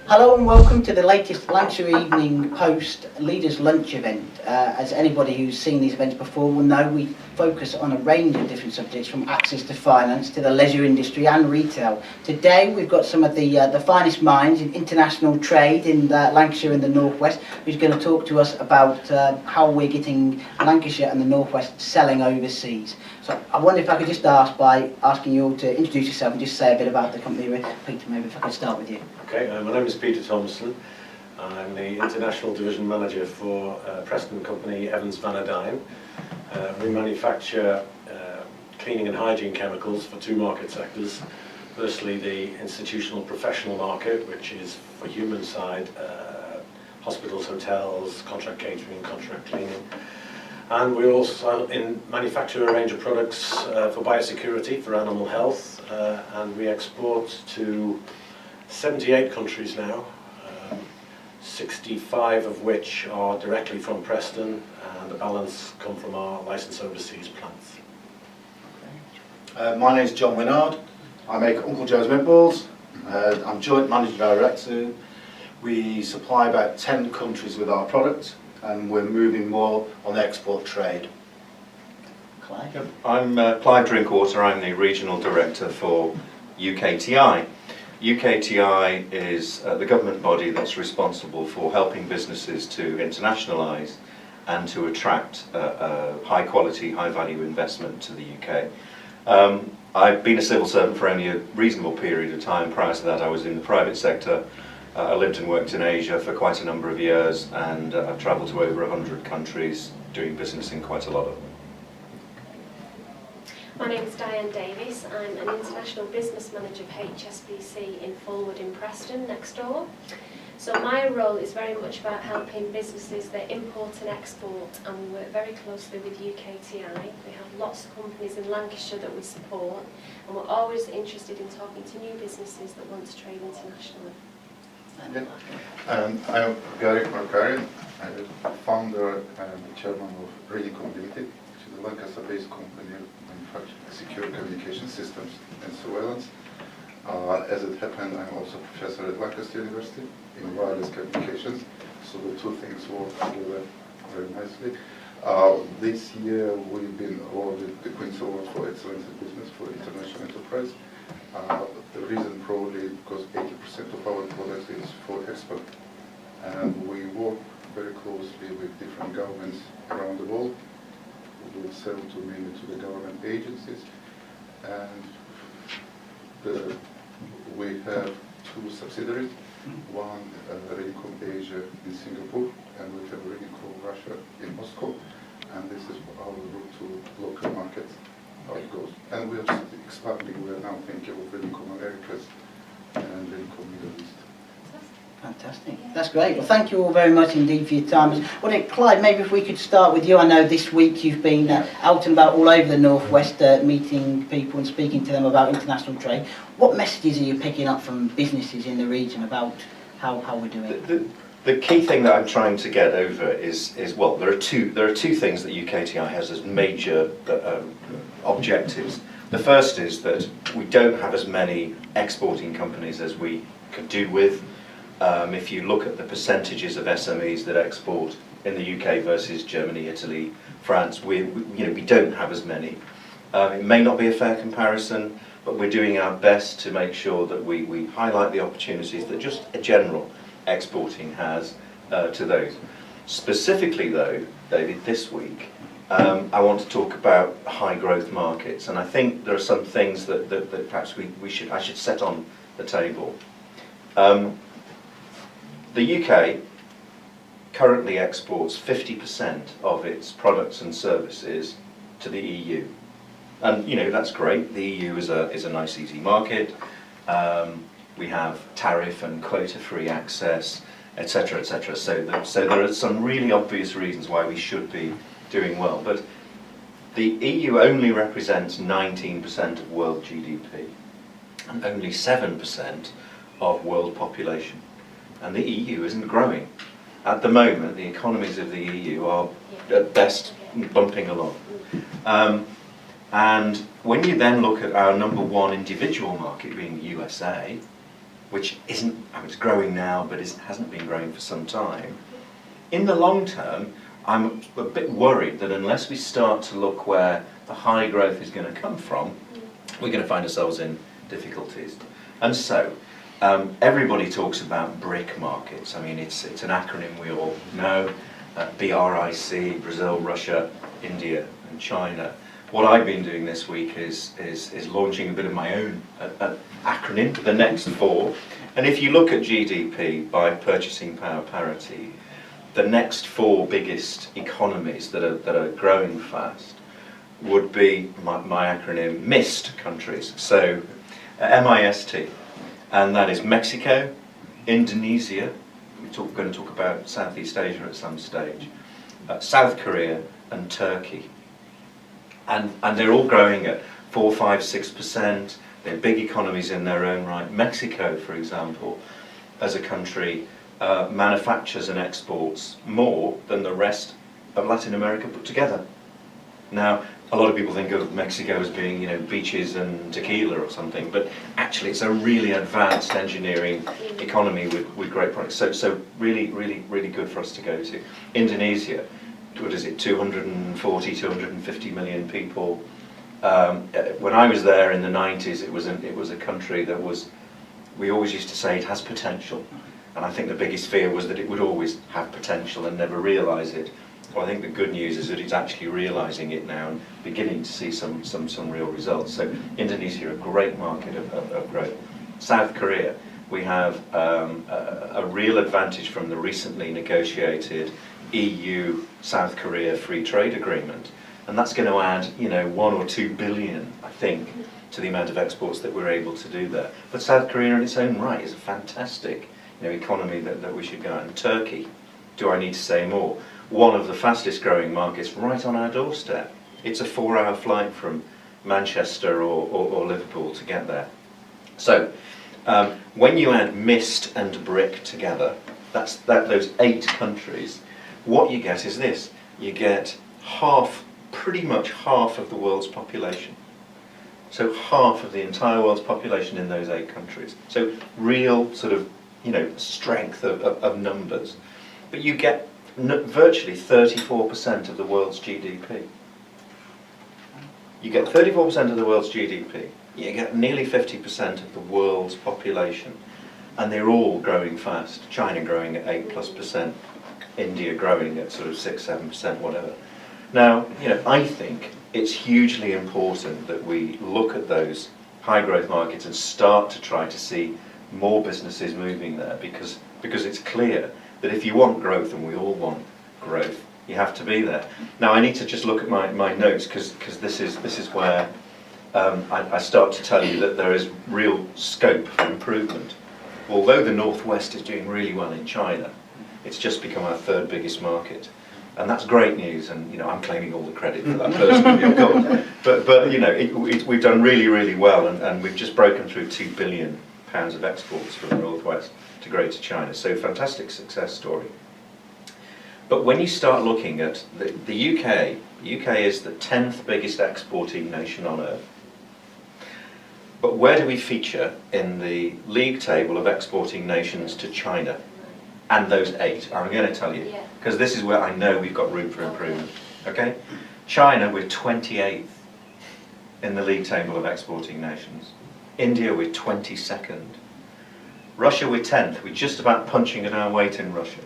Hello and welcome to the latest Lancashire Evening Post Leaders Lunch event. As anybody who's seen these events before will know, we focus on a range of different subjects, from access to finance to the leisure industry and retail. Today we've got some of the finest minds in international trade in Lancashire and the Northwest, who's going to talk to us about how we're getting Lancashire and the Northwest selling overseas. So I wonder if I could just start by asking you all to introduce yourself and just say a bit about the company. Peter, maybe if I could start with you. Okay, my name is Peter Thompson. I'm the International Division Manager for Preston company Evans Van Adyne. We manufacture cleaning and hygiene chemicals for two market sectors. Firstly, the institutional professional market, which is for human side, hospitals, hotels, contract catering, contract cleaning. And we also manufacture a range of products for biosecurity, for animal health, and we export to 78 countries now, 65 of which are directly from Preston, and the balance come from our licensed overseas plants. My name is John Winard. I make Uncle Joe's Meatballs. I'm Joint Managing Director. We supply about 10 countries with our product, and we're moving more on the export trade. Clive? I'm Clive Drinkwater. I'm the Regional Director for UKTI. UKTI is the government body that's responsible for helping businesses to internationalise and to attract high quality, high value investment to the UK. I've been a civil servant for only a reasonable period of time. Prior to that I was in the private sector. I lived and worked in Asia for quite a number of years, and I've travelled to over 100 countries doing business in quite a lot of them. My name is Diane Davis. I'm an International Business Manager of HSBC in Fulwood in Preston, next door. So my role is very much about helping businesses that import and export, and we work very closely with UKTI. We have lots of companies in Lancashire that we support, and we're always interested in talking to new businesses that want to trade internationally. I'm Gary Markarian. I'm the founder and chairman of Radicom Limited, which is a Lancaster-based company manufacturing secure communication systems and surveillance. As it happened, I'm also a professor at Lancaster University in wireless communications, so the two things work together very nicely. This year we've been awarded the Queen's Award for Excellence in Business for International Enterprise. The reason probably because 80% of our product is for export, and we work very closely with different governments around the world. We sell mainly to the government agencies, and we have two subsidiaries, one Radicom Asia in Singapore, and we have Radicom Russia in Moscow, and this is our route to local markets, how it goes. And we are expanding. We are now thinking of Radicom Americas and Radicom Middle East. Fantastic. That's great. Well, thank you all very much indeed for your time. Well, Clive, maybe if we could start with you. I know this week you've been out and about all over the Northwest, meeting people and speaking to them about international trade. What messages are you picking up from businesses in the region about how we're doing? The key thing that I'm trying to get over is well, there are two things that UKTI has as major objectives. The first is that we don't have as many exporting companies as we could do with. If you look at the percentages of SMEs that export in the UK versus Germany, Italy, France, we don't have as many. It may not be a fair comparison, but we're doing our best to make sure that we highlight the opportunities that just a general exporting has to those. Specifically though, David, this week, I want to talk about high growth markets, and I think there are some things that perhaps I should set on the table. The UK currently exports 50% of its products and services to the EU, and that's great. The EU is a nice, easy market. We have tariff and quota-free access, etc., etc. So there are some really obvious reasons why we should be doing well. But the EU only represents 19% of world GDP and only 7% of world population. And the EU isn't growing. At the moment, the economies of the EU are at best bumping along. And when you then look at our number one individual market being the USA, which isn't, I mean, it's growing now, but hasn't been growing for some time. In the long term, I'm a bit worried that unless we start to look where the high growth is going to come from, we're going to find ourselves in difficulties. And so, everybody talks about BRIC markets. I mean, it's an acronym we all know, BRIC, Brazil, Russia, India and China. What I've been doing this week is launching a bit of my own acronym, the next 4. And if you look at GDP by purchasing power parity, the next 4 biggest economies that are growing fast would be my acronym MIST countries. So MIST, and that is Mexico, Indonesia, we're going to talk about Southeast Asia at some stage, South Korea and Turkey. And they're all growing at 4, 5, 6%. They're big economies in their own right. Mexico, for example, as a country, manufactures and exports more than the rest of Latin America put together. Now, a lot of people think of Mexico as being, you know, beaches and tequila or something, but actually it's a really advanced engineering economy with great products. So really, really, really good for us to go to. Indonesia, what is it, 240, 250 million people. When I was there in the 90s, it was a country that was, we always used to say it has potential. And I think the biggest fear was that it would always have potential and never realise it. Well, I think the good news is that it's actually realising it now and beginning to see some real results. So Indonesia, a great market of growth. South Korea, we have a real advantage from the recently negotiated EU-South Korea free trade agreement. And that's going to add, you know, 1 or 2 billion, I think, to the amount of exports that we're able to do there. But South Korea in its own right is a fantastic, you know, economy that we should go at. And Turkey, do I need to say more? One of the fastest growing markets right on our doorstep. It's a 4-hour flight from Manchester or Liverpool to get there. So when you add MIST and BRIC together, those 8 countries, what you get is this. You get pretty much half of the world's population. So half of the entire world's population in those 8 countries. So real sort of, you know, strength of numbers. But you get virtually 34% of the world's GDP. You get 34% of the world's GDP. You get nearly 50% of the world's population. And they're all growing fast. China growing at 8+%. India growing at sort of 6, 7%, whatever. Now, you know, I think it's hugely important that we look at those high growth markets and start to try to see more businesses moving there because it's clear that if you want growth, and we all want growth, you have to be there. Now I need to just look at my notes because this is where I start to tell you that there is real scope for improvement. Although the Northwest is doing really well in China, it's just become our 3rd biggest market. And that's great news, and you know, I'm claiming all the credit for that personally, of course. But you know, we've done really, really well, and we've just broken through £2 billion of exports from the Northwest to Greater China. So fantastic success story. But when you start looking at the UK is the 10th biggest exporting nation on earth. But where do we feature in the league table of exporting nations to China? And those 8, I'm going to tell you, because this is where I know we've got room for improvement. Okay? China, we're 28th in the league table of exporting nations. India, we're 22nd. Russia, we're 10th. We're just about punching at our weight in Russia.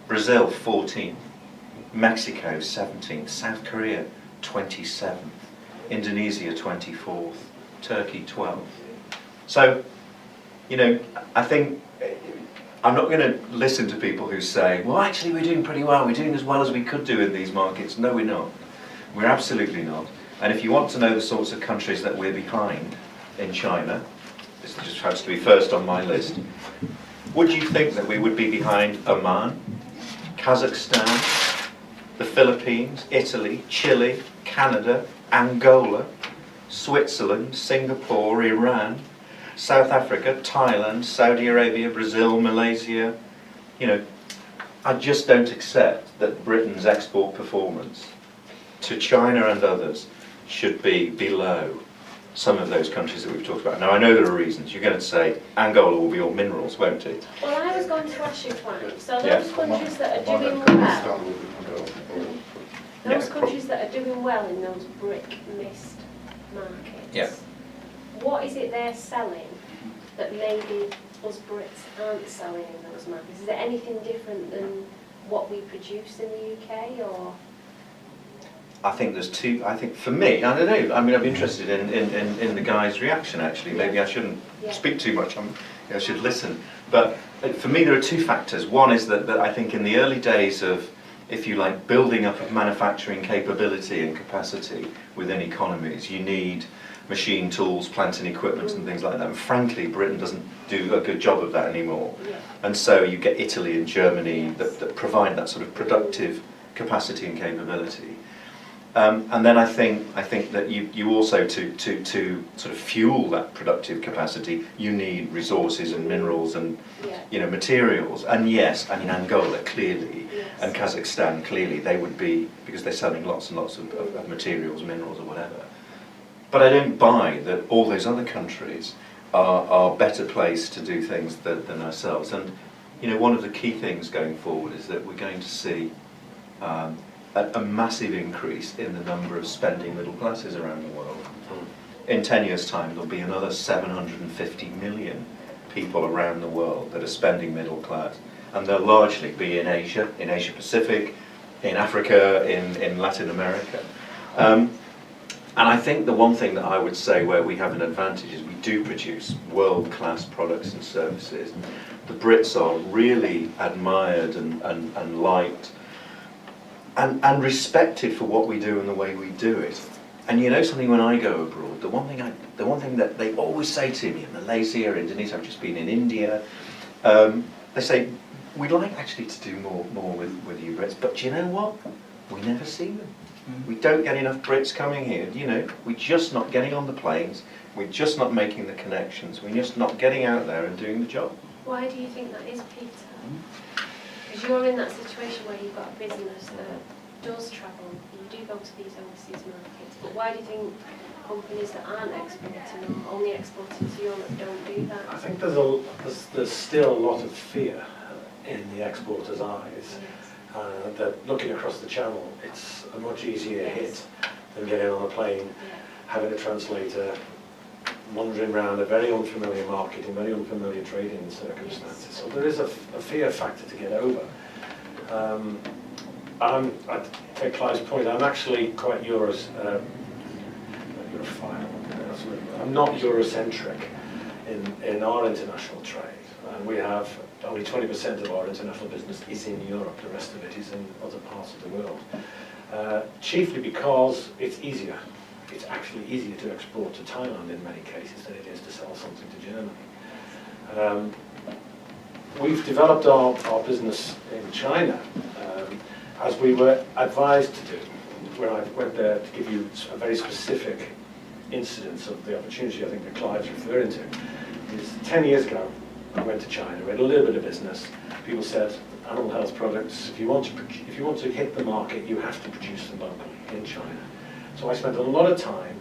Brazil, 14th. Mexico, 17th. South Korea, 27th. Indonesia, 24th. Turkey, 12th. So, you know, I think I'm not going to listen to people who say, well, actually, we're doing pretty well. We're doing as well as we could do in these markets. No, we're not. We're absolutely not. And if you want to know the sorts of countries that we're behind in China, this just has to be first on my list. Would you think that we would be behind Oman, Kazakhstan, the Philippines, Italy, Chile, Canada, Angola, Switzerland, Singapore, Iran, South Africa, Thailand, Saudi Arabia, Brazil, Malaysia? You know, I just don't accept that Britain's export performance to China and others should be below some of those countries that we've talked about. Now, I know there are reasons. You're going to say Angola will be all minerals, won't it? Well, I was going to ask you, Clive, so Yeah. those countries that are doing well, those countries that are doing well in those brick mist markets, Yeah. what is it they're selling that maybe us Brits aren't selling in those markets? Is there anything different than what we produce in the UK, or? I think there's two. I think for me, I don't know. I mean, I'm interested in the guy's reaction. Actually, maybe I shouldn't speak too much. I should listen. But for me, there are two factors. One is that I think in the early days of, if you like, building up of manufacturing capability and capacity within economies, you need machine tools, plant and equipment and things like that. And frankly, Britain doesn't do a good job of that anymore. Yeah. And so you get Italy and Germany that provide that sort of productive capacity and capability. And then I think that you also to sort of fuel that productive capacity, you need resources and minerals and materials. And yes, I mean Angola clearly and Kazakhstan clearly, they would be, because they're selling lots and lots of materials, minerals or whatever. But I don't buy that all those other countries are better placed to do things than ourselves. And one of the key things going forward is that we're going to see a massive increase in the number of spending middle classes around the world. In 10 years' time, there'll be another 750 million people around the world that are spending middle class. And they'll largely be in Asia Pacific, in Africa, in Latin America. And I think the one thing that I would say where we have an advantage is we do produce world-class products and services. The Brits are really admired and liked and respected for what we do and the way we do it. And you know something, when I go abroad, the one thing that they always say to me in Malaysia, Indonesia, I've just been in India, they say, we'd like actually to do more with you Brits, but you know what? We never see them. We don't get enough Brits coming here, we're just not getting on the planes, we're just not making the connections, we're just not getting out there and doing the job. Why do you think that is, Peter? Because you're in that situation where you've got a business that does travel, you do go to these overseas markets, but why do you think companies that aren't exporting or only exporting to Europe don't do that? I think there's still a lot of fear in the exporters' eyes. That looking across the channel, it's a much easier hit than getting on a plane, having a translator, wandering around a very unfamiliar market in very unfamiliar trading circumstances. So there is a fear factor to get over. I take Clive's point, I'm actually quite Europhile. I'm not Eurocentric in our international trade. We have only 20% of our international business is in Europe, the rest of it is in other parts of the world. Chiefly because it's easier. It's actually easier to export to Thailand in many cases than it is to sell something to Germany. We've developed our business in China as we were advised to do. When I went there to give you a very specific incidence of the opportunity I think that Clive's referring to, is 10 years ago, I went to China, we had a little bit of business. People said, animal health products, if you want to hit the market, you have to produce them locally in China. So I spent a lot of time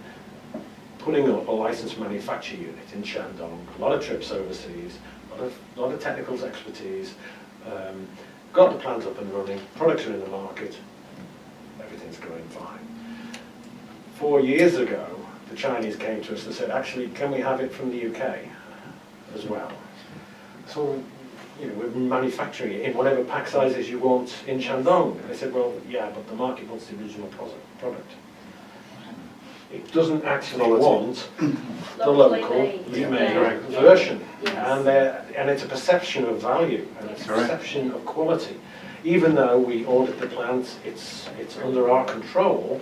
putting up a licensed manufacture unit in Shandong, a lot of trips overseas, a lot of technical expertise, got the plant up and running, products are in the market, everything's going fine. 4 years ago, the Chinese came to us and said, actually, can we have it from the UK as well? So, we're manufacturing it in whatever pack sizes you want in Shandong. And they said, well, yeah, but the market wants the original product. It doesn't actually want the local made version. Yes. And it's a perception of value, and it's a perception of quality. Even though we audit the plant, it's under our control,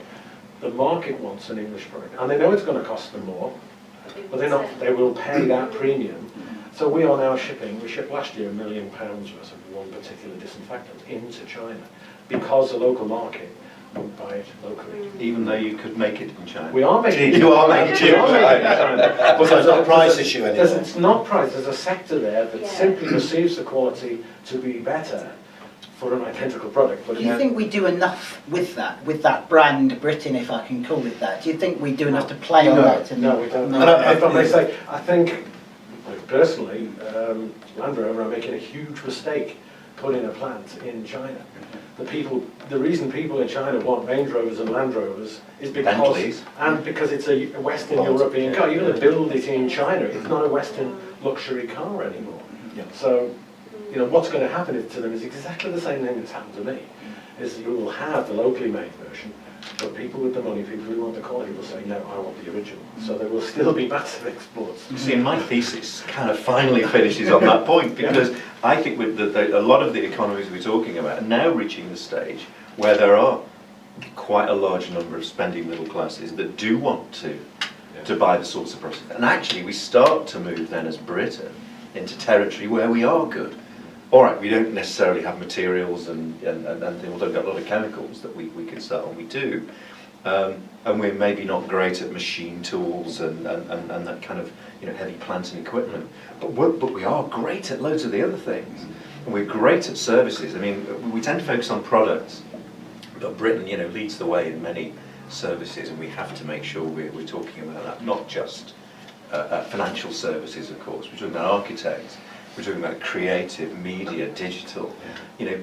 the market wants an English product. And they know it's going to cost them more, but they will pay that premium. So we are now we shipped last year £1 million worth of one particular disinfectant into China because the local market won't buy it locally. Even though you could make it in China. We are making it. You are making it in China. But there's not a price issue anymore. It's not price. There's a sector there that simply perceives the quality to be better for an identical product. But Do you think we do enough with that brand Britain, if I can call it that? Do you think we do enough to play on that? No, we don't. No. And I think, personally, Land Rover are making a huge mistake putting a plant in China. The reason people in China want Range Rovers and Land Rovers is because it's a Western European car. You're going to build it in China. It's not a Western luxury car anymore. Yeah. So, what's going to happen to them is exactly the same thing that's happened to me. Is you will have the locally made version, but people with the money, people who want the quality, will say, no, I want the original. So there will still be massive exports. You see, my thesis kind of finally finishes on that point, because I think with a lot of the economies we're talking about are now reaching the stage where there are quite a large number of spending middle classes that do want to buy the sorts of products. And actually we start to move then as Britain into territory where we are good. All right, we don't necessarily have materials and we don't get a lot of chemicals that we can sell, and we do. And we're maybe not great at machine tools and that kind of heavy plant and equipment, but we are great at loads of the other things, and we're great at services. I mean, we tend to focus on products, but Britain leads the way in many services, and we have to make sure we're talking about that, not just financial services, of course. We're talking about architects. We're talking about creative, media, digital.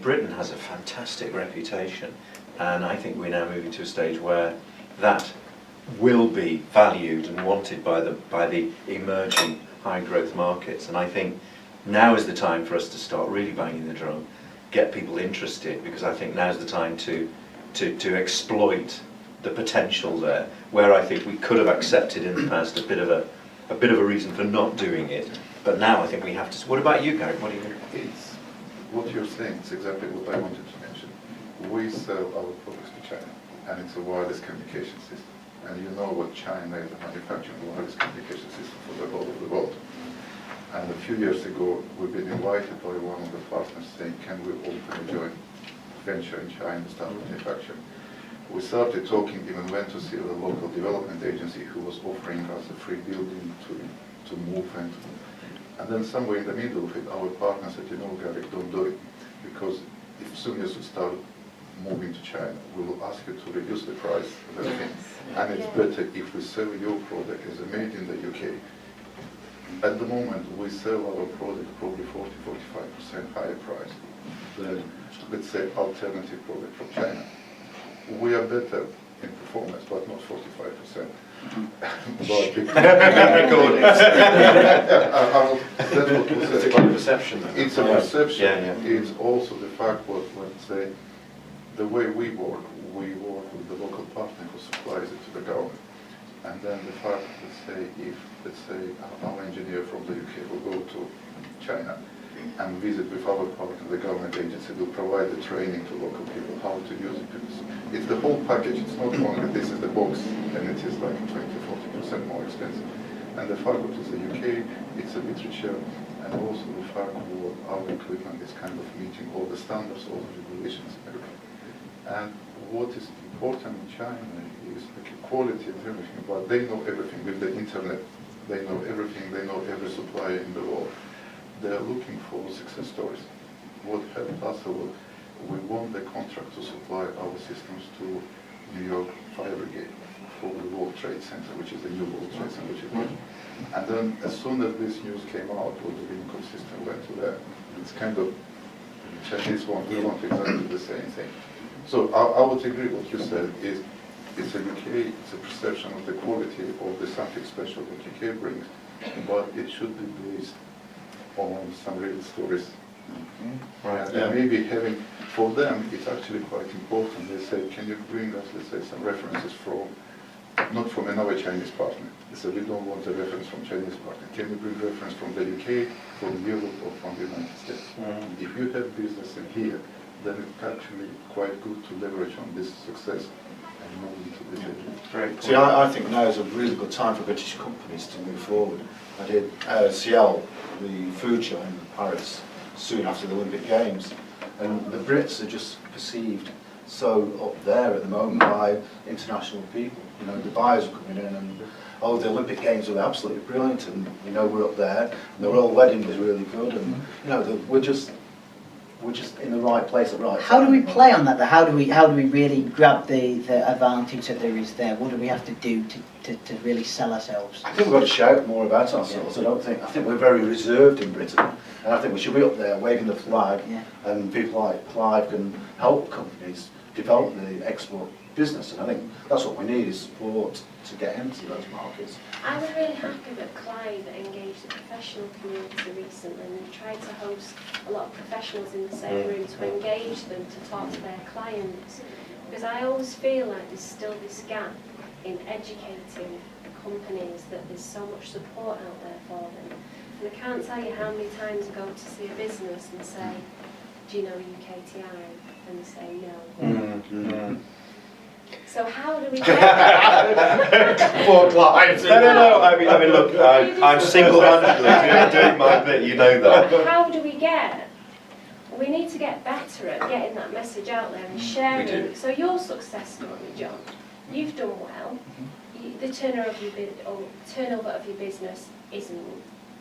Britain has a fantastic reputation, and I think we're now moving to a stage where that will be valued and wanted by the emerging high growth markets. And I think now is the time for us to start really banging the drum, get people interested, because I think now's the time to exploit the potential there, where I think we could have accepted in the past a bit of a reason for not doing it. But now I think we have to. What about you, Gary? What do you think? It's what you're saying. It's exactly what I wanted to mention. We sell our products to China, and it's a wireless communication system. And you know what China is manufacturing wireless communication system for the whole of the world. And a few years ago, we've been invited by one of the partners saying, can we open a joint venture in China and start manufacturing? We started talking, even went to see the local development agency who was offering us a free building to move into. And then somewhere in the middle of it, our partner said, Gary, don't do it, because as soon as you start moving to China, we will ask you to reduce the price of everything. And it's better if we sell your product as a made in the UK. At the moment, we sell our product probably 40-45% higher price than, let's say, alternative product from China. We are better in performance, but not 45%. But it's a good perception. It's a perception. Yeah. It's also the fact what, let's say, the way we work with the local partner who supplies it to the government. And then the fact, let's say, our engineer from the UK will go to China and visit with our partner, the government agency, will provide the training to local people how to use it. Because it's the whole package. It's not only this is the box and it is like 20-40% more expensive. And the fact that it's the UK, it's a literature, and also the fact that our equipment is kind of meeting all the standards, all the regulations, and everything. And what is important in China is the quality of everything, but they know everything with the internet. They know everything, they know every supplier in the world. They are looking for success stories. What helped us a lot, we won the contract to supply our systems to New York Fire Brigade for the World Trade Center, which is the new World Trade Center, which is new. And then as soon as this news came out, all the Lincoln system went to there. It's kind of, Chinese want, we want exactly the same thing. So I would agree what you said is, it's a UK, it's a perception of the quality of the something special that UK brings, but it should be based on some real stories. Right. And maybe having, for them, it's actually quite important. They say, can you bring us, let's say, some references from, not from another Chinese partner. They say, we don't want a reference from Chinese partner. Can you bring reference from the UK, from Europe, or from the United States? If you have business in here, then it's actually quite good to leverage on this success and move into this area. See, I think now is a really good time for British companies to move forward. I did Ciel, the food show in Paris, soon after the Olympic Games, and the Brits are just perceived so up there at the moment by international people. The buyers are coming in and, oh, the Olympic Games were absolutely brilliant, and we're up there, and the royal wedding was really good, and we're just we're just in the right place at the right How do we time. play on that though? How do we really grab the advantage that there is there? What do we have to do to really sell ourselves? I think we've got to shout more about ourselves. I think we're very reserved in Britain, and I think we should be up there waving the flag, Yeah. and people like Clive can help companies develop the export business, and I think that's what we need, is support to get into those markets. I was really happy that Clive engaged the professional community recently and tried to host a lot of professionals in the same room to engage them, to talk to their clients. Because I always feel like there's still this gap in educating companies, that there's so much support out there for them. And I can't tell you how many times I go to see a business and say, do you know UKTI? And they say no. So how do we get Poor Clive. No. I mean, look, I'm single-handedly doing my bit. You know that. How do we get? We need to get better at getting that message out there and sharing. We do. So your success story, John, you've done well. The turnover of your business isn't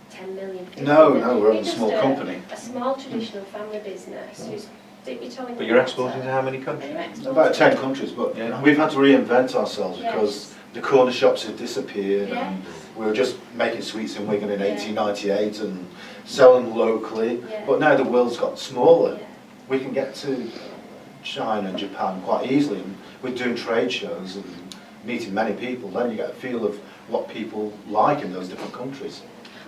10 million. 50 No, million. we're You're a just small company. A small traditional family business who's dipping your toe in But the you're water. exporting to how many And countries? you're exporting. About 10 countries, but Yeah. we've had to reinvent ourselves Yes. because the corner shops have disappeared, Yes. and we were just making sweets in Wigan in Yeah. 1898 and selling locally, Yeah. but now the world's got smaller. Yeah. We can get to China and Japan quite easily, and we're doing trade shows and meeting many people, then you get a feel of what people like in those different countries.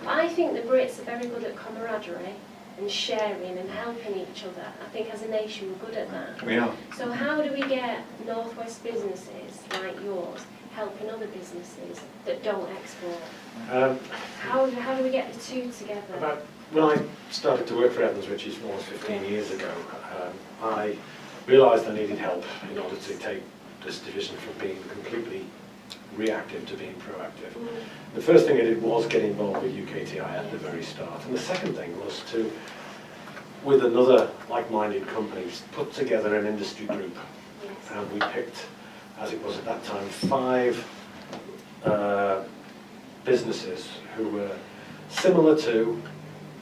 I think the Brits are very good at camaraderie and sharing and helping each other. I think as a nation we're good at that. We are. So how do we get Northwest businesses like yours helping other businesses that don't export? How do we get the two together? When I started to work for Evans, which is almost 15 years ago, I realised I needed help in order to take this division from being completely reactive to being proactive. The first thing I did was get involved with UKTI at the very start, and the second thing was to, with another like-minded companies, put together an industry group. Yes. And we picked, as it was at that time, 5 businesses who were similar to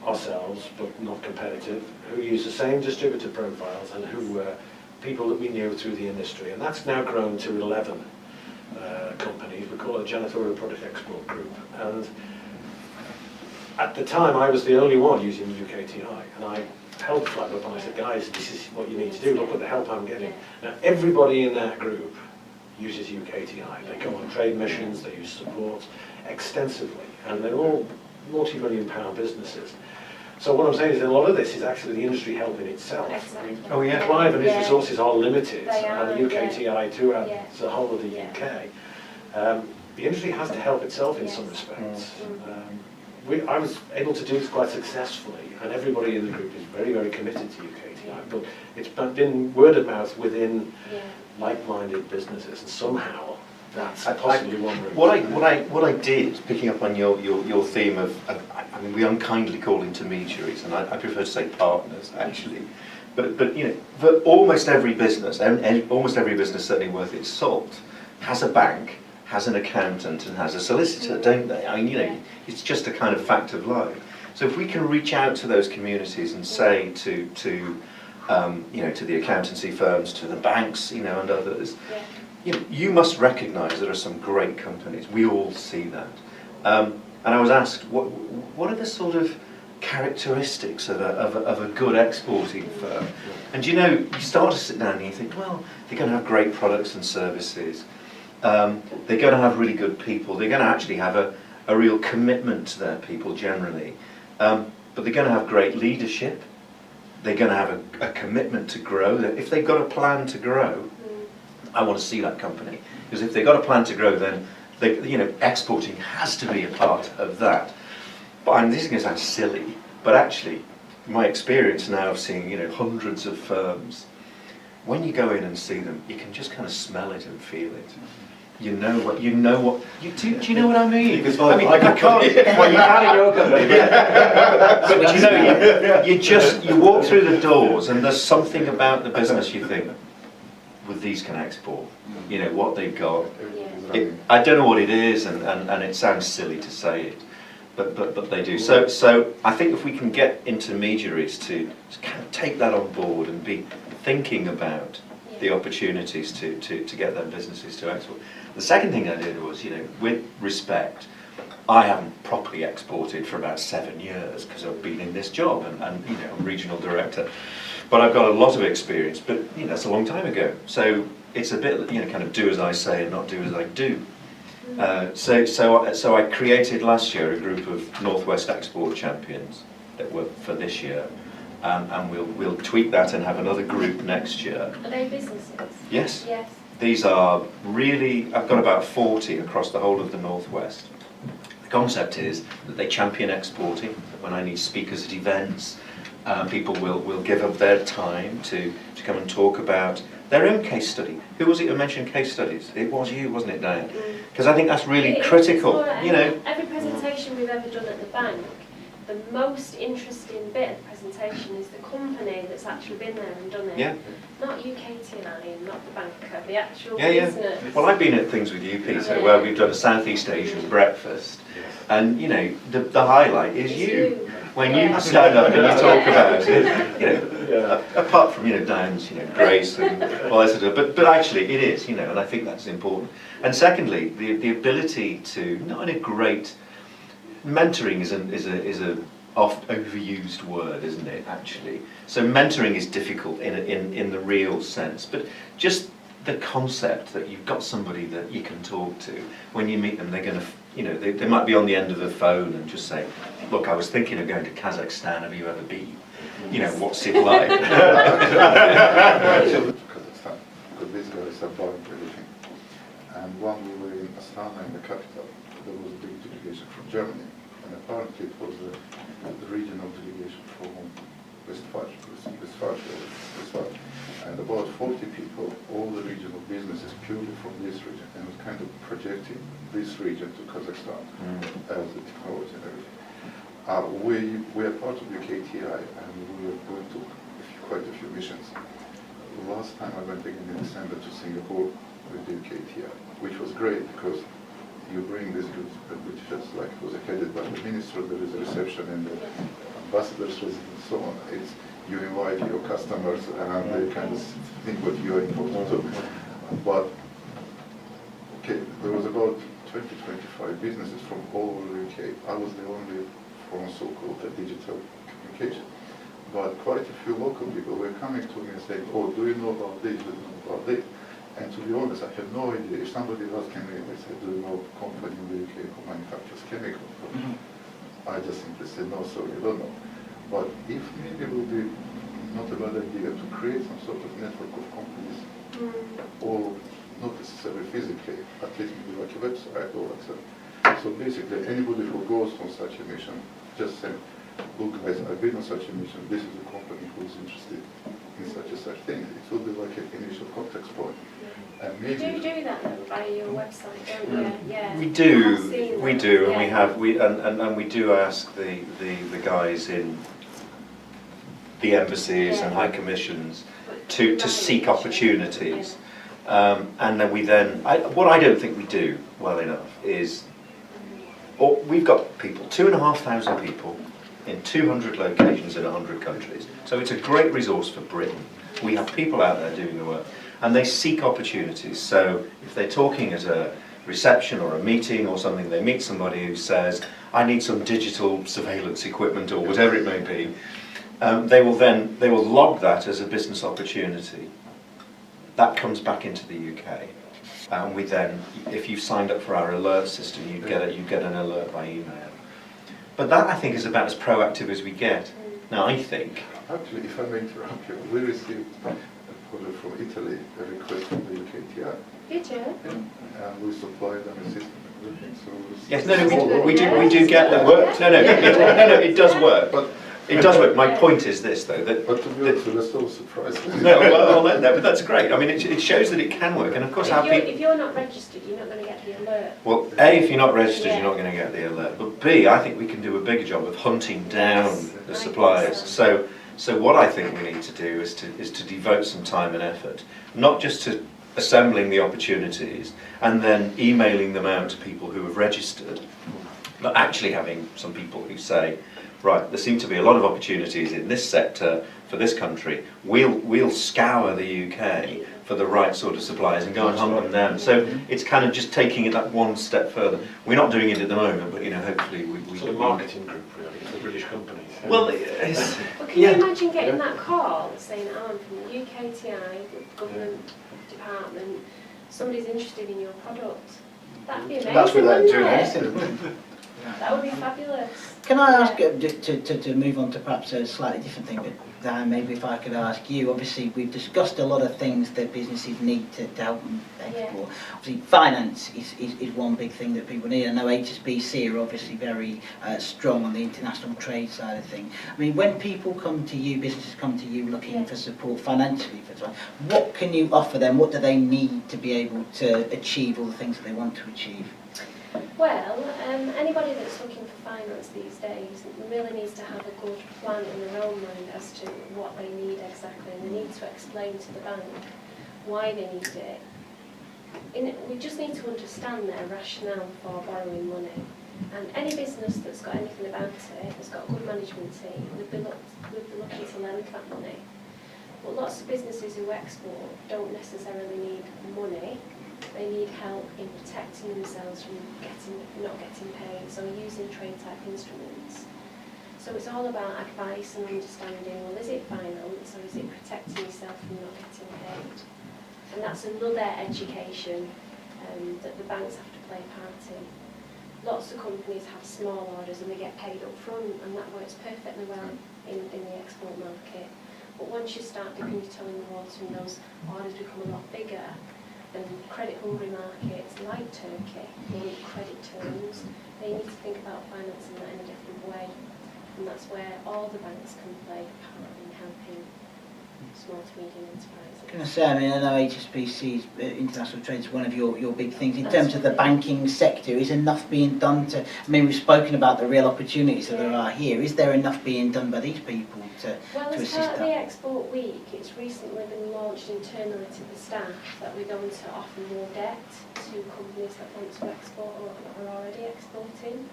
ourselves but not competitive, who used the same distributor profiles and who were people that we knew through the industry. And that's now grown to 11 companies. We call it a janitorial product export group. And at the time I was the only one using UKTI, and I held the flag up and I said, guys, this is what you need to do, look at the help I'm getting. Now everybody in that group uses UKTI. They go on trade missions, they use support extensively, and they're all multi-million-pound businesses. So what I'm saying is that a lot of this is actually the industry helping itself. Exactly. Oh, yeah. Clive and his Yeah. resources are limited, They are, and UKTI too, and Yeah. the whole of the Yeah. UK. The industry has to help itself in some Yes. respects. I was able to do this quite successfully, and everybody in the group is very, very committed to UKTI, but it's been word of mouth within Yeah. like-minded businesses, and somehow that's I- possibly one route. What I did, picking up on your theme of, I mean, we unkindly call intermediaries, and I prefer to say partners actually, but you know, for almost every business, and almost every business certainly worth its salt, has a bank, has an accountant, and has a solicitor, don't they? I mean, you know, it's just a kind of fact of life. So if we can reach out to those communities and say to you know, to the accountancy firms, to the banks, you know, and others, Yeah. you must recognise there are some great companies. We all see that. And I was asked, what are the sort of characteristics of a good exporting firm? And you know, you start to sit down and you think, well, they're going to have great products and services. They're going to have really good people. They're going to actually have a real commitment to their people generally. But they're going to have great leadership. They're going to have a commitment to grow. If they've got a plan to grow, I want to see that company. Because if they've got a plan to grow, then you know, exporting has to be a part of that. But I mean, this is going to sound silly, but actually, my experience now of seeing, you know, hundreds of firms, when you go in and see them, you can just kind of smell it and feel it. You know what do you know what I mean? You can I mean, I can't. Well, you can in your company, but you know, you walk through the doors, and there's something about the business you think, with these can export. You know what they've got. Yeah. I don't know what it is, and it sounds silly to say it, but they do. So I think if we can get intermediaries to kind of take that on board and be thinking about the opportunities to get their businesses to export. The second thing I did was, with respect, I haven't properly exported for about 7 years because I've been in this job and I'm regional director. But I've got a lot of experience, but that's a long time ago. So it's a bit, kind of do as I say and not do as I do. So I created last year a group of Northwest Export Champions that were for this year. And we'll tweak that and have another group next year. Are they businesses? Yes. Yes. These are really, I've got about 40 across the whole of the Northwest. The concept is that they champion exporting. When I need speakers at events, people will give up their time to come and talk about their own case study. Who was it who mentioned case studies? It was you, wasn't it, Diane? Because I think that's really critical. Every presentation we've ever done at the bank, the most interesting bit of the presentation is the company that's actually been there and done it. Yeah. Not UKTI and not the banker, the actual Yeah. business. Well, I've been at things with you, Peter, where we've done a Southeast Asian breakfast, and the highlight is you. When you stand up and you talk about it, apart from Diane's grace and all that sort of, but actually it is, and I think that's important. And secondly, the ability to, not in a great, mentoring is a oft overused word, isn't it? Actually, so mentoring is difficult in the real sense, but just the concept that you've got somebody that you can talk to when you meet them, they're going to, they might be on the end of the phone and just say, look, I was thinking of going to Kazakhstan. Have you ever been? What's it like? Kazakhstan, because these guys are buying everything. And when we were in Astana, in the capital, there was a big delegation from Germany, and apparently it was the regional delegation from Westphalia, and about 40 people, all the regional businesses purely from this region, and was kind of projecting this region to Kazakhstan as the technology and everything. We are part of the KTI, and we are going to quite a few missions. Last time I went again in December to Singapore with the KTI, which was great because you bring this group, which just like was headed by the minister, there is a reception and the ambassador's residence and so on. It's you invite your customers and they kind of think what you are important to. But okay, there was about 20-25 businesses from all over the UK. I was the only from so-called digital communication. But quite a few local people were coming to me and saying, oh, do you know about this, do you know about this? And to be honest, I have no idea. If somebody asking me, they say, do you know a company in the UK who manufactures chemicals? I just simply say, no, sorry, I don't know. But if maybe it would be not a bad idea to create some sort of network of companies, or not necessarily physically, at least maybe like a website or whatsoever. So basically, anybody who goes on such a mission, just say, look guys, I've been on such a mission, this is a company who is interested in such thing. It will be like an initial contact point. And maybe You do that though via your website, don't you? Yeah. We do, Yeah. and we have, and we do ask the guys in the embassies and high commissions to seek opportunities, and then what I don't think we do well enough is, we've got people, 2,500 people in 200 locations in 100 countries. So it's a great resource for Britain. We have people out there doing the work, and they seek opportunities. So if they're talking at a reception or a meeting or something, they meet somebody who says, I need some digital surveillance equipment or whatever it may be, they will log that as a business opportunity. That comes back into the UK. And we then, if you've signed up for our alert system, you get an alert by email. But that, I think, is about as proactive as we get. Now, I think... Actually, if I may interrupt you, we received from Italy a request from the UKTI. Did you? And we supplied them a system and everything, so... Yes, we do get the work. No, it does work. But it does work. My point is this, though, that... But to be honest, we're so surprised. No, but that's great. I mean, it shows that it can work, and of course if you're not registered, you're not going to get the alert. Well, A, if you're not registered, you're not going to get the alert. But B, I think we can do a bigger job of hunting down the suppliers. So what I think we need to do is to devote some time and effort, not just to assembling the opportunities and then emailing them out to people who have registered, but actually having some people who say, right, there seem to be a lot of opportunities in this sector for this country. We'll scour the UK for the right sort of suppliers and go and hunt them down. So it's kind of just taking it that one step further. We're not doing it at the moment, but hopefully we It's a marketing group really for British companies. Well, it's, But can you imagine getting that call saying, oh, I'm from the UKTI government department, somebody's interested in your product? That'd be amazing, That's without wouldn't doing it? anything. That would be fabulous. Can I ask, to move on to perhaps a slightly different thing, but Dan, maybe if I could ask you, obviously we've discussed a lot of things that businesses need to help them export. Yeah. Obviously finance is one big thing that people need. I know HSBC are obviously very strong on the international trade side of things. I mean, when people come to you, businesses come to you looking for support financially, for example, what can you offer them? What do they need to be able to achieve all the things that they want to achieve? Well, anybody that's looking for finance these days really needs to have a good plan in their own mind as to what they need exactly, and they need to explain to the bank why they need it. We just need to understand their rationale for borrowing money. And any business that's got anything about it, that's got a good management team, would be looking to lend that money. But lots of businesses who export don't necessarily need money. They need help in protecting themselves from not getting paid, so using trade type instruments. So it's all about advice and understanding, well, is it finance or is it protecting yourself from not getting paid? And that's another education that the banks have to play part in. Lots of companies have small orders and they get paid up front, and that works perfectly well in the export market. But once you start dipping your toe in the water and those orders become a lot bigger, and credit-hungry markets like Turkey want credit terms, they need to think about financing that in a different way. And that's where all the banks can play a part in helping small to medium enterprises. Can I say, I mean, I know HSBC's international trade is one of your big things. In terms of the banking sector, is enough being done to, I mean, we've spoken about the real opportunities that there are here. Is there enough being done by these people to assist as part of the that? Export Week, it's recently been launched internally to the staff that we're going to offer more debt to companies that want to export or are already exporting.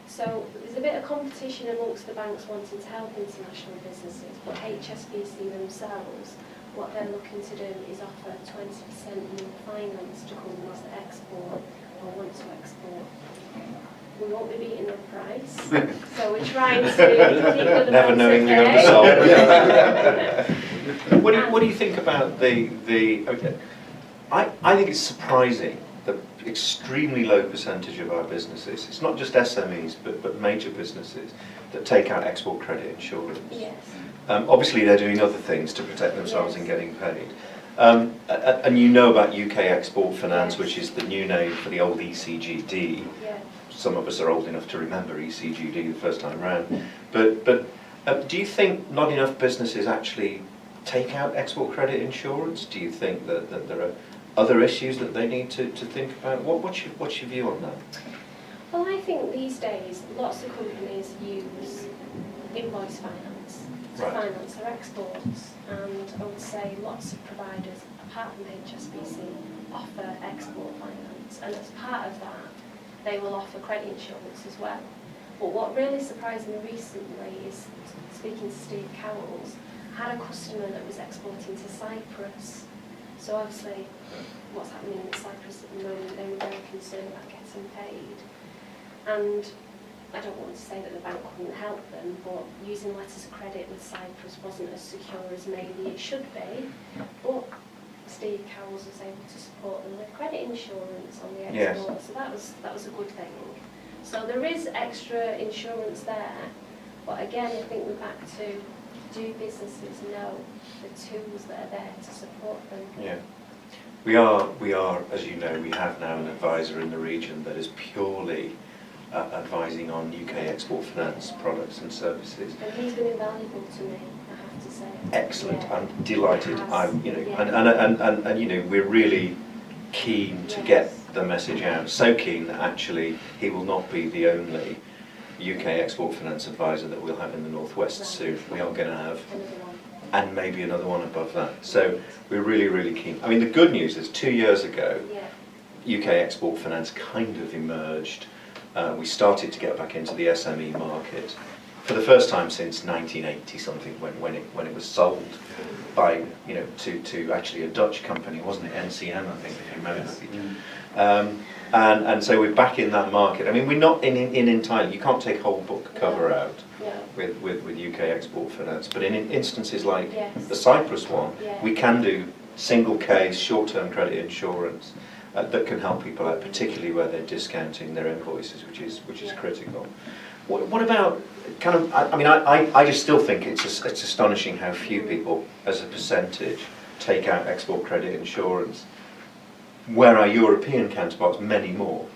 So there's a bit of competition amongst the banks wanting to help international businesses, but HSBC themselves, what they're looking to do is offer 20% more finance to companies that export or want to export. We won't be beating the price, so we're trying to keep with the never knowing the banks undersold. What do you think about the okay, I think it's surprising the extremely low percentage of our businesses, it's not just SMEs but major businesses that take out export credit insurance. Yes. Obviously they're doing other things to protect themselves and getting paid. And you know about UK Export Finance, which is the new name for the old ECGD. Yeah. Some of us are old enough to remember ECGD the first time round. But do you think not enough businesses actually take out export credit insurance? Do you think that there are other issues that they need to think about? What's your view on that? Well, I think these days lots of companies use invoice finance to finance their exports, and I would say lots of providers, apart from HSBC, offer export finance, and as part of that they will offer credit insurance as well. But what really surprised me recently is, speaking to Steve Cowles, had a customer that was exporting to Cyprus. So obviously what's happening in Cyprus at the moment, they were very concerned about getting paid. And I don't want to say that the bank couldn't help them, but using letters of credit with Cyprus wasn't as secure as maybe it should be. But Steve Cowles was able to support them with credit insurance on the export, so that was a good thing. So there is extra insurance there, but again I think we're back to, do businesses know the tools that are there to support them? Yeah. We are, as you know, we have now an advisor in the region that is purely advising on UK export finance products and services. And he's been invaluable to me, I have to say. Excellent. Yeah. I'm delighted. I'm, Yeah. and you know, we're really keen to get the message out. So keen that actually he will not be the only UK export finance advisor that we'll have in the Northwest soon. We are going to have, and maybe another one above that. So we're really, really keen. I mean, the good news is 2 years ago, UK export finance kind of emerged We started to get back into the SME market for the first time since 1980 something, when it was sold by, you know, to actually a Dutch company, wasn't it? NCM, I think, if you remember. And so we're back in that market. I mean, we're not in entirely. You can't take whole book cover out with UK export finance, but in instances like the Cyprus one, we can do single case, short-term credit insurance that can help people out, particularly where they're discounting their invoices, which is critical. What about kind of? I mean, I just still think it's astonishing how few people, as a percentage, take out export credit insurance. Where our European counterparts, many more,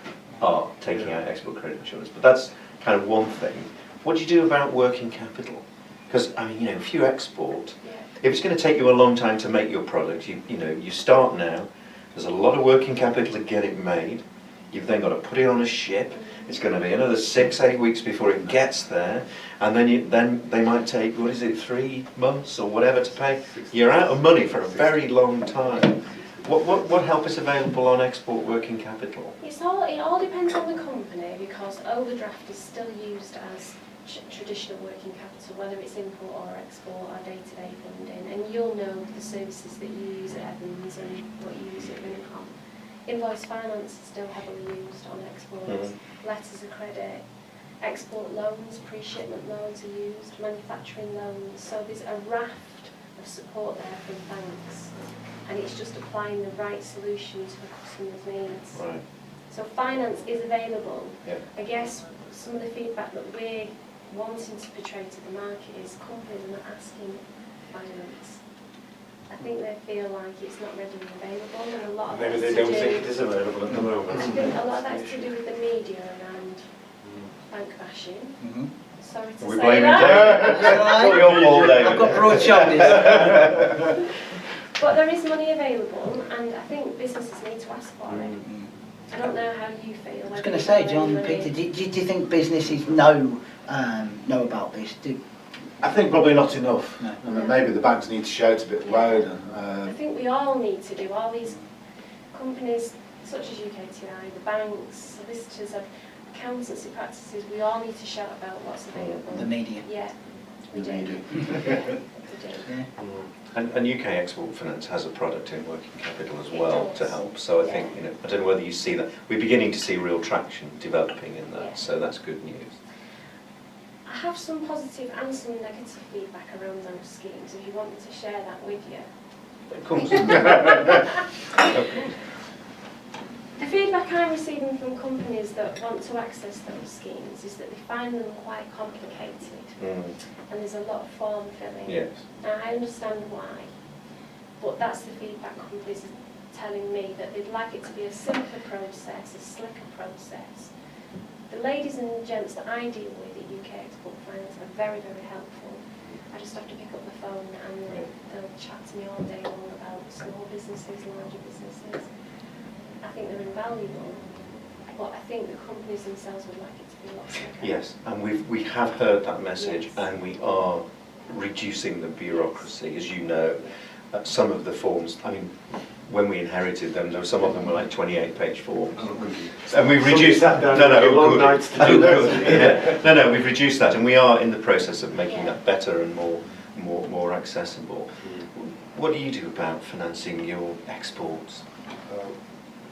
are taking out export credit insurance. But that's kind of one thing. What do you do about working capital? Because, I mean, you know, if you export, if it's going to take you a long time to make your product, you know, you start now, there's a lot of working capital to get it made. You've then got to put it on a ship. It's going to be another 6-8 weeks before it gets there, and then they might take, what is it, 3 months or whatever to pay. You're out of money for a very long time. What help is available on export working capital? It all depends on the company, because overdraft is still used as traditional working capital, whether it's import or export or day-to-day funding, and you'll know the services that you use at Evans and what you use at Rincon. Invoice finance is still heavily used on exports, letters of credit, export loans, pre-shipment loans are used, manufacturing loans, so there's a raft of support there from banks, and it's just applying the right solution to the customer's needs. Right. So finance is available. Yeah. I guess some of the feedback that we're wanting to portray to the market is companies are not asking finance. I think they feel like it's not readily available, and a lot of Maybe that's they to don't do, think it is available at the I moment. think a lot of that's to do with the media around bank bashing. Sorry to We're say blaming that. David. It's your fault, David. I've got broad shoulders. But there is money available, and I think businesses need to ask for it. I don't know how you feel. I was going to say, John, Peter, do you think businesses know about this? I think probably not enough. No. I mean, maybe the banks need to shout a bit louder. I think we all need to do, all these companies such as UKTI, the banks, solicitors, accountancy practices, we all need to shout about what's available. The media. Yeah, we do. The media. Yeah, we do. Yeah. And UK Export Finance has a product in working capital as It well does. to help. So I think, you know, I don't know whether you see that. We're beginning to see real traction developing in that, Yeah. so that's good news. I have some positive and some negative feedback around those schemes, if you want me to share that with you. Of course. The feedback I'm receiving from companies that want to access those schemes is that they find them quite complicated, and there's a lot of form filling. Yes. Now, I understand why, but that's the feedback companies are telling me, that they'd like it to be a simpler process, a slicker process. The ladies and gents that I deal with at UK Export Finance are very, very helpful. I just have to pick up the phone and they'll chat to me all day long about small businesses, larger businesses. I think they're invaluable, but I think the companies themselves would like it to be a lot slicker. Yes, and we have heard that message, Yes. and we are reducing the bureaucracy, as you know. Some of the forms, I mean, when we inherited them, some of them were like 28-page forms. And we've reduced that down. Long nights to do that. Yeah. No, we've reduced that, and we are in the process of making that better and more accessible. What do you do about financing your exports?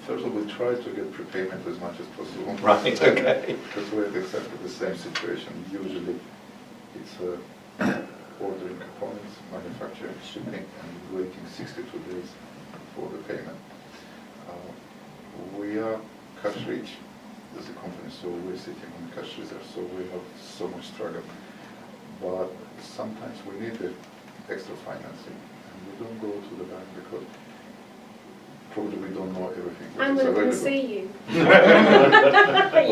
First of all, we try to get prepayment as much as possible. Right, okay. Because we're in exactly the same situation. Usually it's ordering components, manufacturing, shipping, and waiting 62 days for the payment. We are cash rich as a company, so we're sitting on cash reserve, so we have so much struggle. But sometimes we need the extra financing, and we don't go to the bank because probably we don't know everything. I'm It's going to come available. see you. You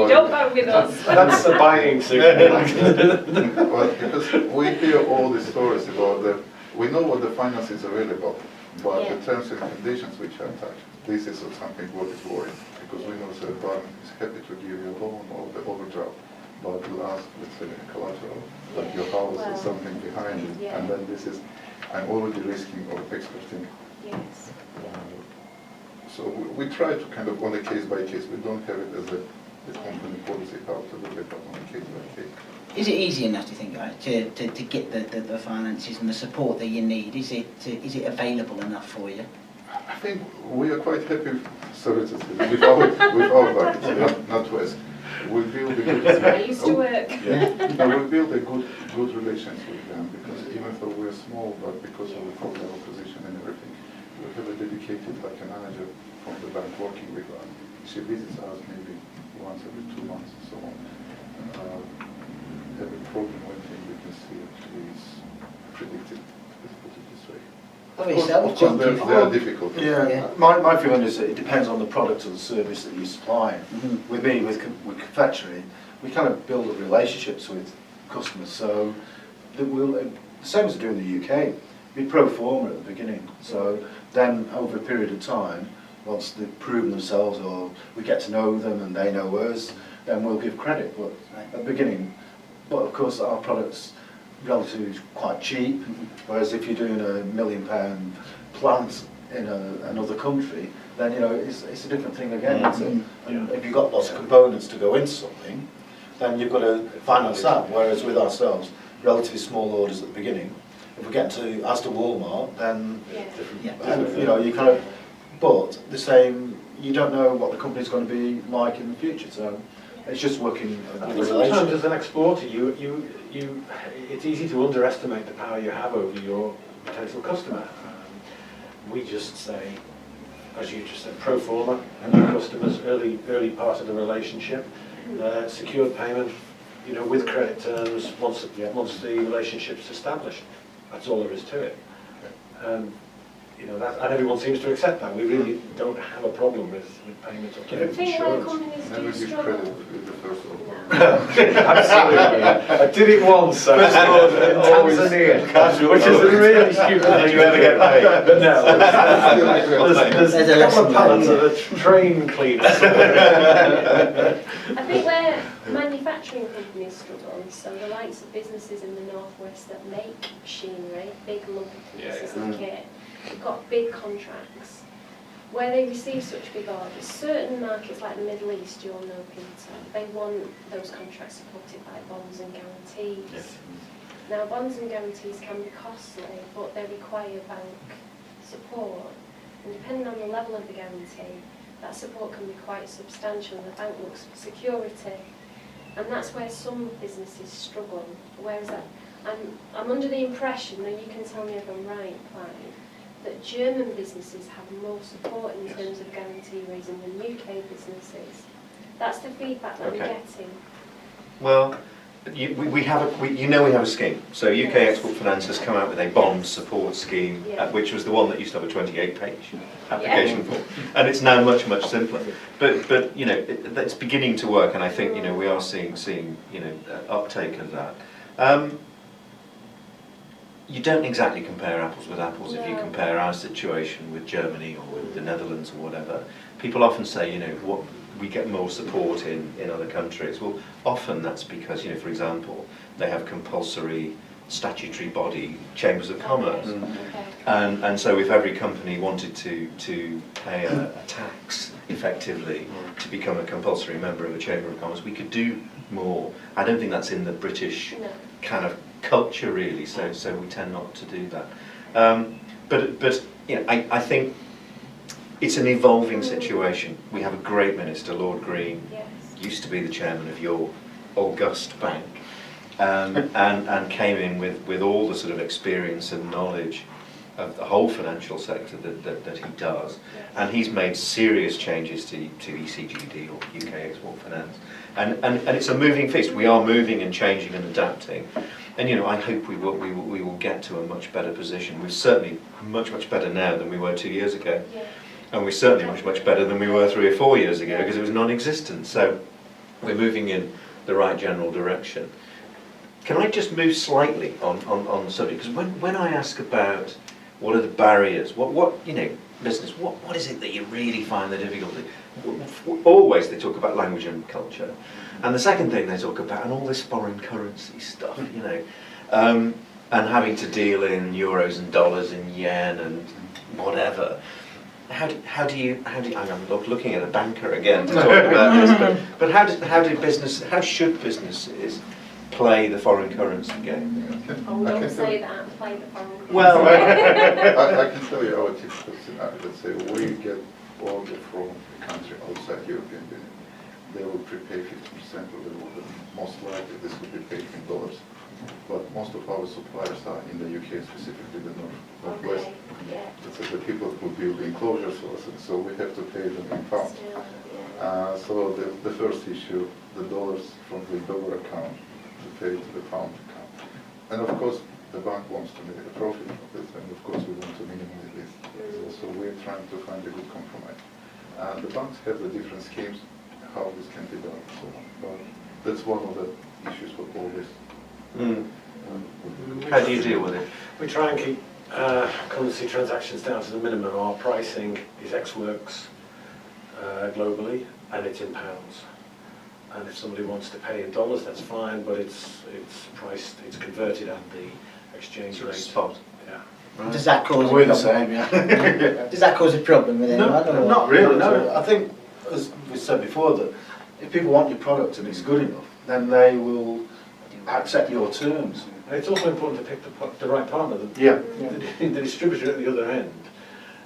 don't bank with us. That's the buying signal. Well, because we hear all the stories about we know what the finance is available, but the terms and conditions which are attached, this is something what is worrying, because we know that the bank is happy to give you a loan or the overdraft, but will ask, let's say, a collateral, like your house or something behind it, and then this is, I'm already risking of exporting. Yes. So we try to kind of, on a case by case, we don't have it as a the company policy how to do it on a case by case. Is it easy enough, do you think, guys, to get the finances and the support that you need? Is it available enough for you? I think we are quite happy, sorry to say, with our budget, not West. We build a good. That's where I used to work. Yeah, we build a good relations with them because even though we're small, but because of the top level position and everything, we have a dedicated like a manager from the bank working with us. She visits us maybe once every 2 months and so on. Every problem one thing we can see actually is predicted. Let's put it this way. Of yourself, Of course, John, they are difficult. Yeah, my feeling is that it depends on the product or the service that you supply. With me, with confectionery, we kind of build up relationships with customers. So that the same as we do in the UK, we pro forma at the beginning. So then over a period of time, once they've proven themselves or we get to know them and they know us, then we'll give credit. But at the beginning, but of course our product's relatively quite cheap, whereas if you're doing a £1 million plant in another country, then you know it's a different thing again. And if you've got lots of components to go into something, then you've got to finance that. Whereas with ourselves, relatively small orders at the beginning. If we get to Asda Walmart, then you know you kind of. But the same, you don't know what the company's going to be like in the future. So it's just working with the Sometimes relationship. as an exporter, it's easy to underestimate the power you have over your potential customer. We just say, as you just said, pro forma, new customers, early part of the relationship, secured payment, you know, with credit terms once the relationship's established. That's all there is to it. You know, and everyone seems to accept that. We really don't have a problem with payments or I credit think where insurance. companies Never do give struggle. credit with the first order. No. Absolutely. I did it once. I was in Tanzania, which is a really stupid thing. Did you ever get paid? But no. There's There's a a couple of lesson patterns there, of a train cleaner. I think where manufacturing companies struggle, so the likes of businesses in the northwest that make machinery, big lumpy pieces of kit, have got big contracts. Where they receive such big orders, certain markets like the Middle East, you'll know, Peter, they want those contracts supported by bonds and guarantees. Yes. Now, bonds and guarantees can be costly, but they require bank support. And depending on the level of the guarantee, that support can be quite substantial, and the bank looks for security. And that's where some businesses struggle. Whereas I'm under the impression, and you can tell me if I'm right, Clive, that German businesses have more support in terms of guarantee raising than UK businesses. That's the feedback that I'm getting. Well, we have a scheme. So UK Export Finance has come out with a bond support scheme, which was the one that used to have a 28-page application form, and it's now much simpler. But you know, it's beginning to work, and I think you know we are seeing you know uptake of that. You don't exactly compare apples with apples if you compare our situation with Germany or with the Netherlands or whatever. People often say, you know, what we get more support in other countries. Well, often that's because, you know, for example, they have compulsory statutory body chambers of commerce. And so if every company wanted to pay a tax effectively to become a compulsory member of a chamber of commerce, we could do more. I don't think that's in the British kind of culture really, so we tend not to do that. But you know, I think it's an evolving situation. We have a great minister, Lord Green, used to be the chairman of your august bank, and came in with all the sort of experience and knowledge of the whole financial sector that he does, and he's made serious changes to ECGD or UK Export Finance, and it's a moving feast. We are moving and changing and adapting, and you know I hope we will get to a much better position. We're certainly much better now than we were 2 years ago, and we're certainly much better than we were 3 or 4 years ago because it was non-existent. So we're moving in the right general direction. Can I just move slightly on the subject? Because when I ask about what are the barriers, what you know, business, what is it that you really find the difficulty? Always they talk about language and culture, and the second thing they talk about, and all this foreign currency stuff, you know, and having to deal in euros and dollars and yen and whatever. how do you, I'm looking at a banker again to talk about this, but how should businesses play the foreign currency game? Oh, don't say that, play the foreign currency. Well, I can tell you our typical scenario. Let's say we get order from a country outside European Union. They will prepay 50% of the order. Most likely this will be paid in dollars. But most of our suppliers are in the UK, specifically the northwest. Okay, yeah. Let's say the people who build enclosures for us, so we have to pay them in pounds. Still, yeah. So the first issue, the dollars from the dollar account to pay to the pound account. And of course, the bank wants to make a profit from this, and of course we want to minimize this. So we're trying to find a good compromise. The banks have the different schemes, how this can be done. So that's one of the issues for all this. How do you deal with it? We try and keep currency transactions down to the minimum. Our pricing is ex-works globally, and it's in pounds. And if somebody wants to pay in dollars, that's fine, but it's priced, it's converted at the exchange Sort of rate. spot. Yeah. Does that cause We're a the problem? same, yeah. Does that cause a problem with anyone? or- Not really, no. I think, as we said before, that if people want your product and it's good enough, then they will accept your terms. And it's also important to pick the right partner. Yeah. The distributor at the other end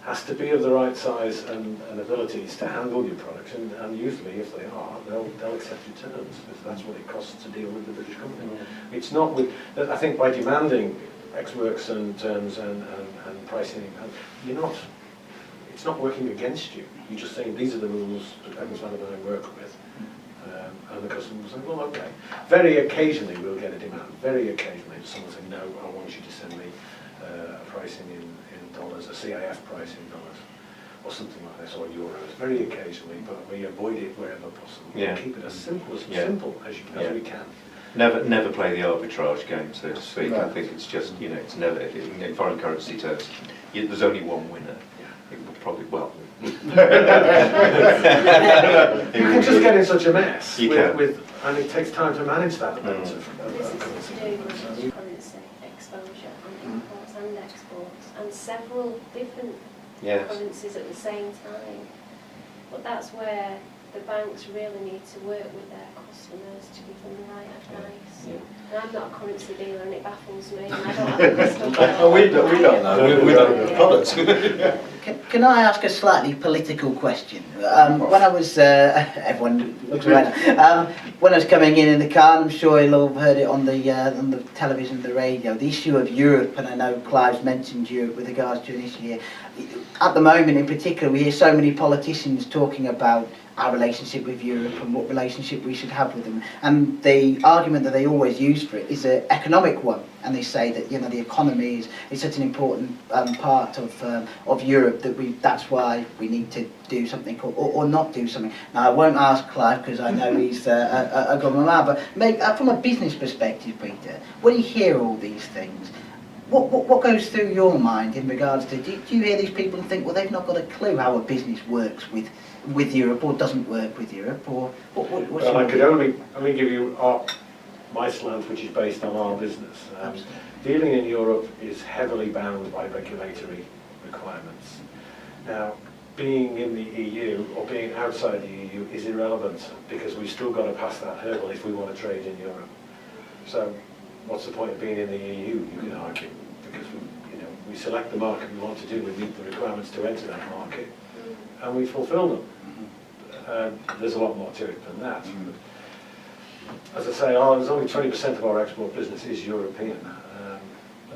has to be of the right size and abilities to handle your products, and usually if they are, they'll accept your terms, because that's what it costs to deal with the British company. It's not with, I think by demanding ex-works and terms and pricing, it's not working against you. You're just saying these are the rules that Evans Van I work with. And the customer will say, well, okay. Very occasionally we'll get a demand. Very occasionally someone will say, no, I want you to send me a pricing in dollars, a CIF price in dollars, or something like this, or euros. Very occasionally, but we avoid it wherever possible. Yeah. We keep it as simple as we can. Never play the arbitrage game, so to speak. No. I think it's just, it's never, in foreign currency terms, there's only one winner. It would probably, well. You can just get in such a mess and it takes time to manage that amount This of is to do with currency exposure on imports and exports, and several different Yes. currencies at the same time. But that's where the banks really need to work with their customers to give them the right advice. Yeah. And I'm not a currency dealer, and it baffles me, and I don't have a crystal ball. Oh, we don't know. We don't know the products. Can I ask a slightly political question? When I was, everyone looks around. When I was coming in the car, and I'm sure you'll all have heard it on the television, the radio, the issue of Europe, and I know Clive's mentioned Europe with regards to this year. At the moment, in particular, we hear so many politicians talking about our relationship with Europe and what relationship we should have with them. And the argument that they always use for it is an economic one. And they say that the economy is such an important part of Europe that that's why we need to do something or not do something. Now I won't ask Clive because I know he's a government man, but from a business perspective, Peter, when you hear all these things, what goes through your mind in regards to, do you hear these people and think, well, they've not got a clue how a business works with Europe or doesn't work with Europe, or what's Well, I your could only give you my slant, which is based on our business. Dealing in Europe is heavily bound by regulatory requirements. Now, being in the EU or being outside the EU is irrelevant, because we've still got to pass that hurdle if we want to trade in Europe. So what's the point of being in the EU, you can argue, because we select the market we want to do, we meet the requirements to enter that market, and we fulfill them. There's a lot more to it than that. As I say, there's only 20% of our export business is European,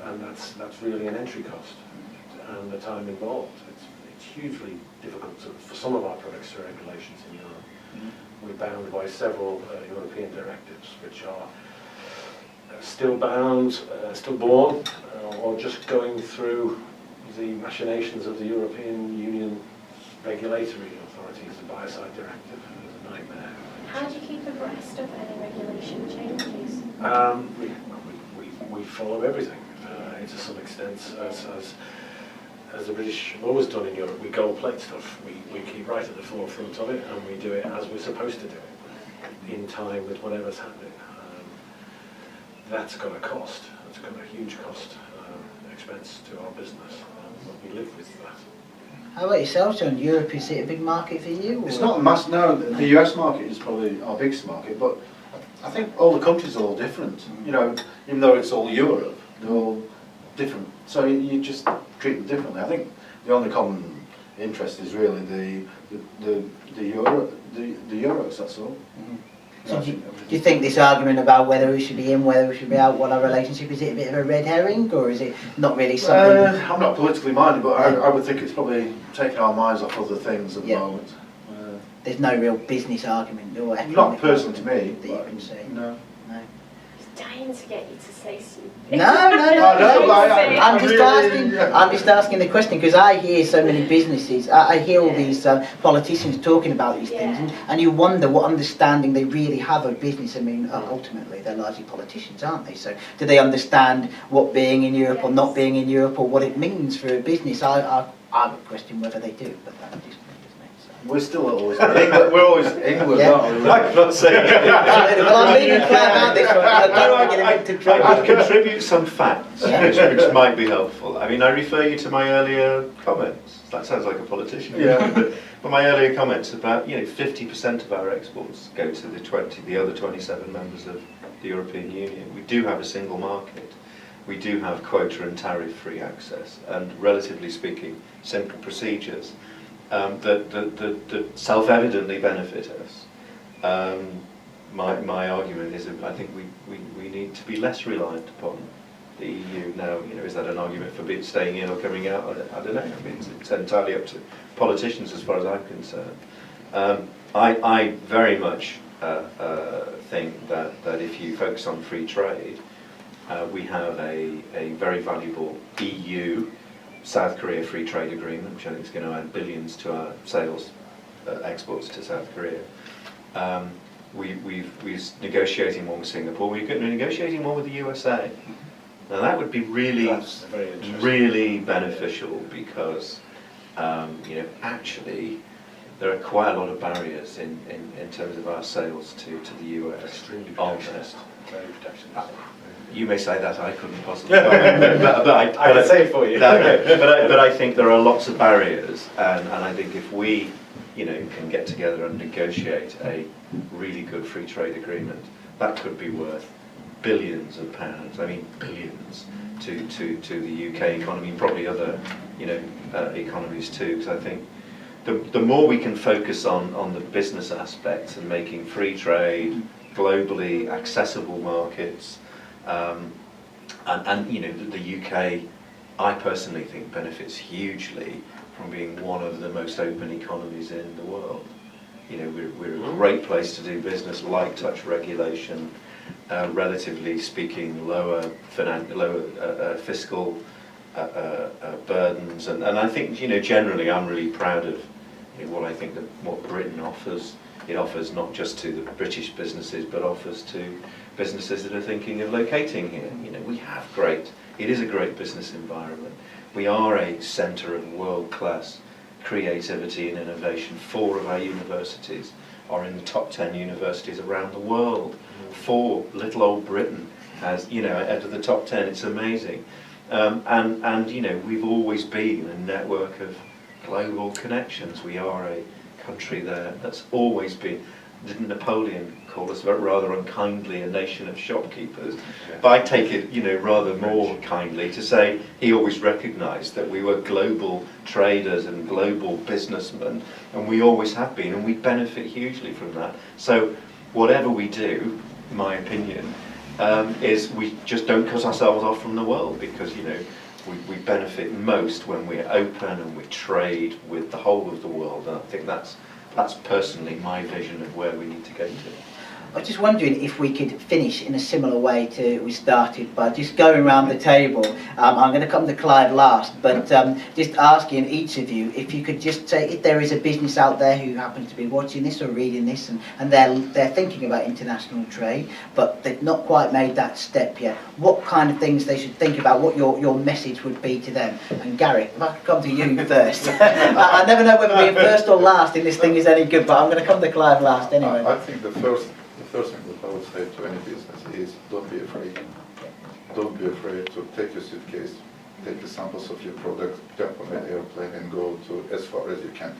and that's really an entry cost, and the time involved. It's hugely difficult for some of our products to regulations in Europe. We're bound by several European directives, which are still bound, still born, or just going through the machinations of the European Union regulatory authorities. The biocide directive is a nightmare. How do you keep abreast of any regulation changes? We follow everything to some extent, as the British have always done in Europe. We gold plate stuff. We keep right at the forefront of it, and we do it as we're supposed to do it, in time with whatever's happening. That's got a cost. That's got a huge cost, expense to our business, but we live with that. How about yourself, John? Europe, is it a big market for you? It's or- not a mass. No, the US market is probably our biggest market, but I think all the countries are all different. You know, even though it's all Europe, they're all different. So you just treat them differently. I think the only common interest is really the euros. That's all. So do you think this argument about whether we should be in, whether we should be out, what our relationship, is it a bit of a red herring, or is it not really something? I'm not politically minded, but I would think it's probably taking our minds off other things at the moment. There's no real business argument or economic Not personally to me. argument that you but can see. No. No. He's dying to get you to say something. No, I know, but I'm just really- asking. I'm just asking the question because I hear so many businesses. I hear all these politicians talking about these things, and you wonder what understanding they really have of business. I mean, ultimately, they're largely politicians, aren't they? So, do they understand what being in Europe or not being in Europe, or what it means for a business? I would question whether they do, but that's just me, isn't it? So. We're still always England. We're always England, Yeah. aren't we? I'm not saying Well, I'm leaving Claire out this one. I don't want to get him into I trouble. could contribute some facts, which might be helpful. I mean, I refer you to my earlier comments. That sounds like a politician. Yeah. But my earlier comments about, 50% of our exports go to the other 27 members of the European Union. We do have a single market. We do have quota and tariff-free access, and relatively speaking, simple procedures that self-evidently benefit us. My argument is that I think we need to be less reliant upon the EU. Now, is that an argument for staying in or coming out? I don't know. I mean, it's entirely up to politicians as far as I'm concerned. I very much think that if you focus on free trade, we have a very valuable EU South Korea free trade agreement, which I think is going to add billions to our sales, exports to South Korea. We're negotiating one with Singapore. We're negotiating one with the USA. Now that would be really, That's very interesting. really beneficial because, actually, there are quite a lot of barriers in terms of our sales to the US. Extremely on protectionist. Very protectionist. You may say that, I couldn't possibly comment, but I can say it for you. No, okay. But I think there are lots of barriers, and I think if we, can get together and negotiate a really good free trade agreement, that could be worth billions of pounds. I mean billions to the UK economy, and probably other, economies too. Because I think the more we can focus on the business aspects and making free trade globally accessible markets. The UK, I personally think, benefits hugely from being one of the most open economies in the world. We're a great place to do business, light touch regulation, relatively speaking, lower fiscal burdens, and I think generally I'm really proud of what I think what Britain offers. It offers not just to the British businesses, but offers to businesses that are thinking of locating here. We have it is a great business environment. We are a centre of world-class creativity and innovation. 4 of our universities are in the top 10 universities around the world. 4, little old Britain has, out of the top 10, it's amazing. And we've always been a network of global connections. We are a country there that's always been. Didn't Napoleon call us rather unkindly a nation of shopkeepers? Yeah. But I take it, rather more kindly to say he always recognised that we were global traders and global businessmen, and we always have been, and we benefit hugely from that. So whatever we do, in my opinion, is we just don't cut ourselves off from the world, because we benefit most when we're open and we trade with the whole of the world, and I think that's personally my vision of where we need to go to. I was just wondering if we could finish in a similar way to we started by just going around the table. I'm going to come to Clive last, but just asking each of you if you could just say if there is a business out there who happens to be watching this or reading this and they're thinking about international trade, but they've not quite made that step yet, what kind of things they should think about, what your message would be to them. And Gary, if I could come to you first. I never know whether being first or last in this thing is any good, but I'm going to come to Clive last anyway. I think the first thing that I would say to any business is don't be afraid. Don't be afraid to take your suitcase, take the samples of your product, jump on an airplane and go to as far as you can.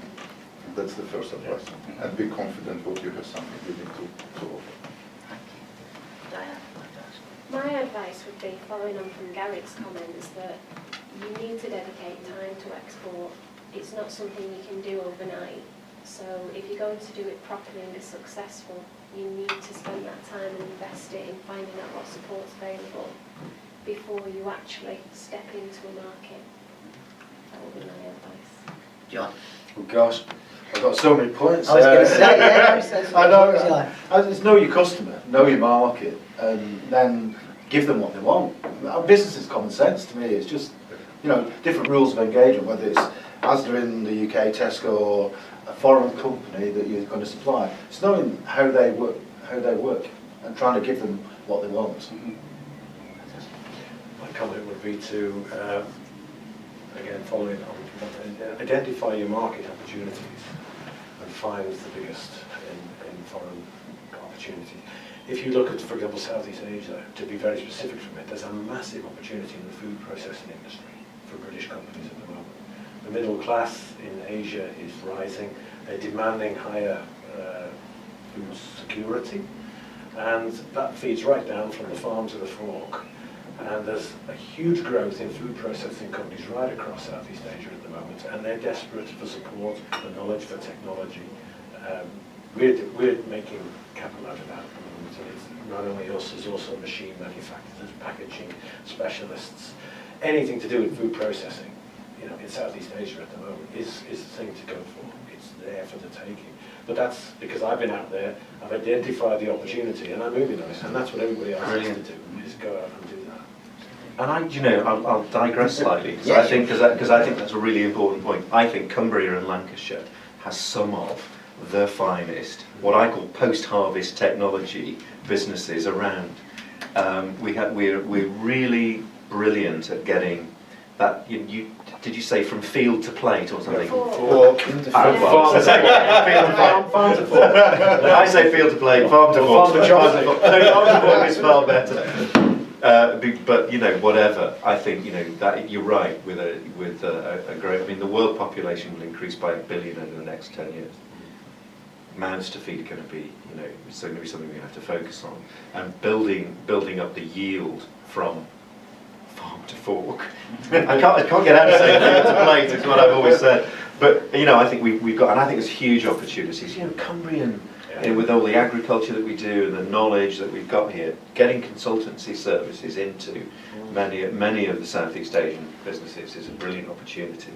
That's the first advice. And be confident what you have something willing to offer. My advice would be, following on from Garrett's comments, that you need to dedicate time to export. It's not something you can do overnight. So if you're going to do it properly and be successful, you need to spend that time and invest it in finding out what support's available before you actually step into a market. That would be my advice. John? Oh gosh, I've got so many points. I was going to say, yeah, I know. Just know your customer, know your market, and then give them what they want. Our business is common sense to me. It's just, different rules of engagement, whether it's Asda in the UK, Tesco, or a foreign company that you're going to supply. It's knowing how they work, and trying to give them what they want. Mm-hmm. My comment would be to, again, following on, identify your market opportunities and find the biggest in foreign opportunities. If you look at, for example, Southeast Asia, to be very specific from it, there's a massive opportunity in the food processing industry for British companies at the moment. The middle class in Asia is rising. They're demanding higher food security, and that feeds right down from the farm to the fork. And there's a huge growth in food processing companies right across Southeast Asia at the moment, and they're desperate for support, for knowledge, for technology. We're making capital out of that at the moment, and it's not only us, there's also machine manufacturers, packaging specialists. Anything to do with food processing, in Southeast Asia at the moment is the thing to go for. It's there for the taking. But that's because I've been out there, I've identified the opportunity, and I'm moving on it, and that's what everybody else has to do, is go out and do that. And I'll digress slightly, because I think that's a really important point. I think Cumbria and Lancashire has some of the finest, what I call post-harvest technology businesses around. We're really brilliant at getting that. Did you say from field to plate or something? Farm to fork. I say field to plate, farm to fork. Farm to fork is far better. But whatever. I think that you're right with a growth. I mean, the world population will increase by 1 billion over the next 10 years. Mouths to feed are going to be, it's going to be something we have to focus on, and building up the yield from farm to fork. I can't get out of saying field to plate. Is what I've always said. But I think we've got, and I think there's huge opportunities. Cumbrian, with all the agriculture that we do and the knowledge that we've got here, getting consultancy services into many of the Southeast Asian businesses is a brilliant opportunity.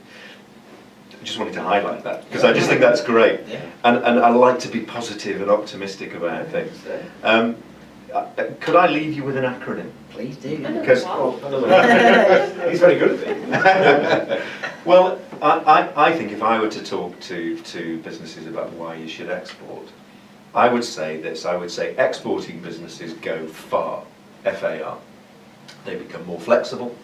I just wanted to highlight that because I just think that's great, and I like to be positive and optimistic about things. Could I leave you with an acronym? Please do. Because He's very good at it. Well, I think if I were to talk to businesses about why you should export, I would say this. I would say exporting businesses go far, FAR. They become more flexible,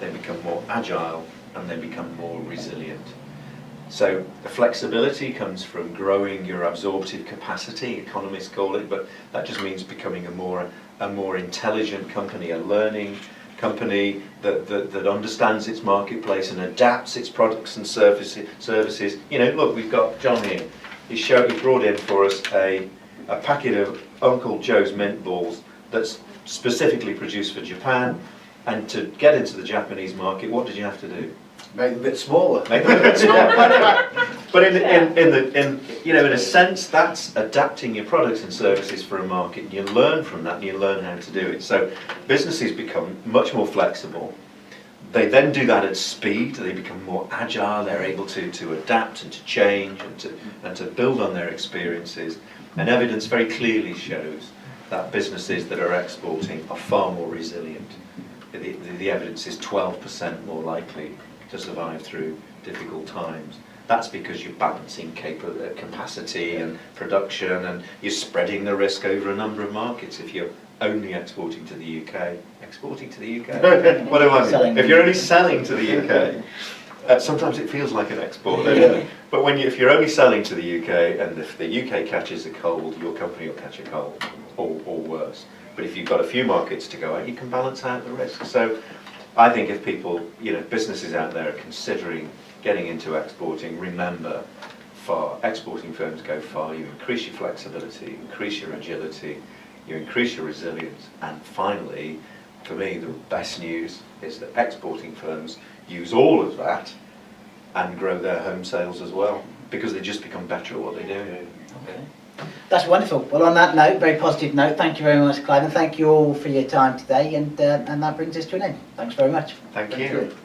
they become more agile, and they become more resilient. So the flexibility comes from growing your absorptive capacity, economists call it, but that just means becoming a more intelligent company, a learning company that understands its marketplace and adapts its products and services. Look, we've got John here. He brought in for us a packet of Uncle Joe's mint balls that's specifically produced for Japan, and to get into the Japanese market, what did you have to do? Make them a bit smaller. Make them a bit smaller. But in a sense, that's adapting your products and services for a market. And you learn from that, and you learn how to do it. So businesses become much more flexible. They then do that at speed. They become more agile. They're able to adapt and to change and to build on their experiences. And evidence very clearly shows that businesses that are exporting are far more resilient. The evidence is 12% more likely to survive through difficult times. That's because you're balancing capacity and production, and you're spreading the risk over a number of markets. If you're only exporting to the UK, what do I mean? If you're only selling to the UK, sometimes it feels like an export. But if you're only selling to the UK, and if the UK catches a cold, your company will catch a cold, or worse. But if you've got a few markets to go out, you can balance out the risk. So I think if people, businesses out there are considering getting into exporting, remember, exporting firms go far. You increase your flexibility, increase your agility, you increase your resilience, and finally, for me, the best news is that exporting firms use all of that and grow their home sales as well, because they just become better at what they do. Okay. That's wonderful. Well, on that note, very positive note, thank you very much, Clive, and thank you all for your time today, and that brings us to an end. Thanks very much. Thank Thank you. you.